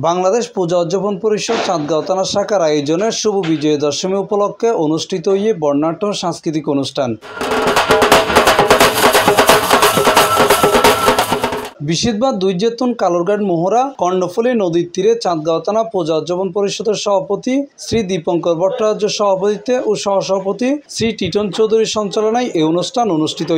বাংলাদেশ পূজা উদযাপন পরিষদ চাঁদগাঁও থানা শাখার আয়োজনে শুভ বিজয়া দশমী উপলক্ষে অনুষ্ঠিত বর্ণাঢ্য সাংস্কৃতিক অনুষ্ঠান। বৃহস্পতিবার 2 জেতুন কালুরঘাট মোহরা কর্ণফুলী নদীর তীরে চাঁদগাঁও থানা পূজা উদযাপন পরিষদের সভাপতি শ্রী দীপঙ্কর ভট্টাচার্য সভাপতিত্বে ও সহসভাপতি শ্রী টিটন চৌধুরীর সঞ্চালনায় এই অনুষ্ঠান অনুষ্ঠিত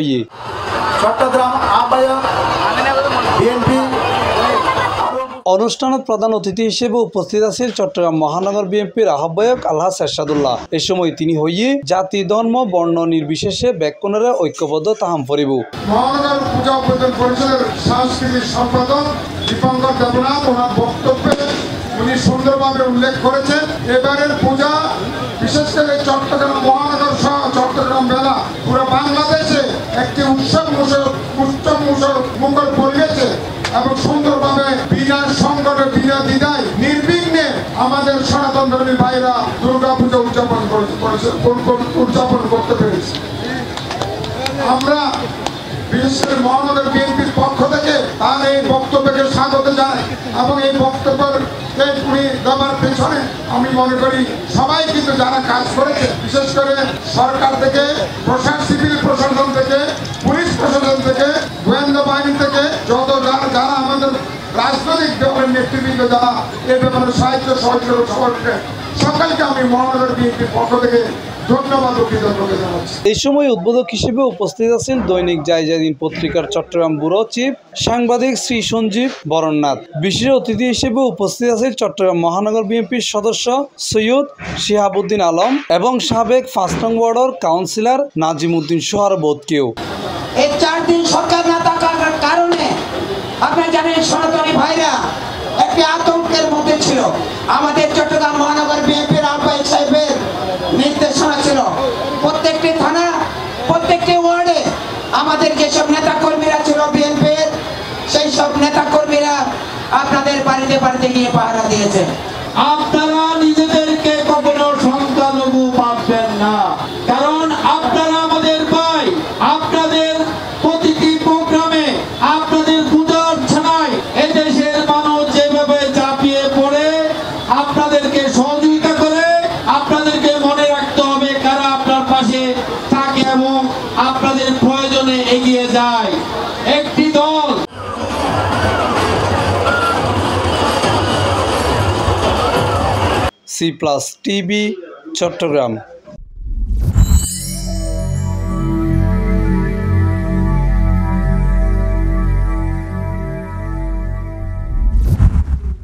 অনুষ্ঠানত প্রধান অতিথি হিসেবে উপস্থিত আছেন চট্টগ্রাম মহানগর বিএনপির আহ্বায়ক আলহাজ এরশাদুল্লাহ। এ সময় তিনি জাতি ধর্ম বর্ণ নির্বিশেষে ব্যাকরণের ঐক্যবদ্ধ তাহাম ফরিব। মহানগর পূজা উদযাপন পরিষদের সাংস্কৃতিক সম্পাদক দীপঙ্কর দেবনাথ ওনার বক্তব্যে উনি সুন্দরভাবে উল্লেখ করেছেন এবারের পূজা বিশেষ করে চট্টগ্রাম মহানগর সহ চট্টগ্রাম জেলা পুরো বাংলাদেশে একটি উৎসব মুখর পরিবেশে এবং সুন্দরভাবে বিনা সংকটে বিনা দ্বিধায় নির্বিঘ্নে আমাদের সনাতন ধর্মী ভাইরা দুর্গা পূজা উদযাপন করতে পেরেছে। আমরা বিশেষ করে মহানগর বিএনপির পক্ষ থেকে তার এই বক্তব্যকে স্বাগত জানাই এবং এই বক্তব্যের দেওয়ার পেছনে আমি মনে করি সবাই কিন্তু যারা কাজ করেছে বিশেষ করে সরকার থেকে সিভিল প্রশাসন থেকে পুলিশ প্রশাসন থেকে গোয়েন্দা বাহিনী থেকে যত যারা আমাদের রাজনৈতিক দলের নেতৃবৃন্দ যারা এ ব্যাপারে সাহায্য সহযোগিতা সকলকে আমি মহানগর বিএনপির পক্ষ থেকে ধন্যবাদ ও কৃতজ্ঞতা জানাচ্ছি। এই সময় উদ্বোধক হিসেবে উপস্থিত আছেন দৈনিক জায়জাদিন পত্রিকার চট্টগ্রাম ব্যুরো চিফ সাংবাদিক শ্রী সঞ্জীব বরণনাথ। বিশেষ অতিথি হিসেবে উপস্থিত আছেন চট্টগ্রাম মহানগর বিএনপির সদস্য সৈয়দ শিহাবুদ্দিন আলম এবং সাবেক 5 নং ওয়ার্ডের কাউন্সিলর নাজিমউদ্দিন সোহার বোধকেও। এই 4 দিন সরকার না থাকার কারণে আপনারা জানেন সনাতনী ভাইরা একটি আতঙ্কের মধ্যে ছিল। আমাদের চট্টগ্রাম মহানগর বিএনপির আহ্বায়ক সাহেবের নির্দেশনা ছিল প্রত্যেকটি থানা প্রত্যেকটি ওয়ার্ডে আমাদের যেসব নেতা কর্মীরা ছিল বিএনপির সেই সব নেতা কর্মীরা আপনাদের বাড়িতে বাড়িতে গিয়ে পাহারা দিয়েছে। আপনারা নিজেদেরকে কখনো সংখ্যালঘু ভাববেন না, কারণ আপনারা আমাদের ভাই। আপনাদের প্রতিটি প্রোগ্রামে আপনাদের পূজা অর্চনায় এদেশের মানুষ যেভাবে ঝাঁপিয়ে পড়ে আপনাদেরকে সহযোগিতা করে আপনাদেরকে মনে রাখতে হবে কারা আপনার পাশে থাকে এবং আপনাদের প্রয়োজনে এগিয়ে যায়। একটি দল C+ TV চট্টগ্রাম।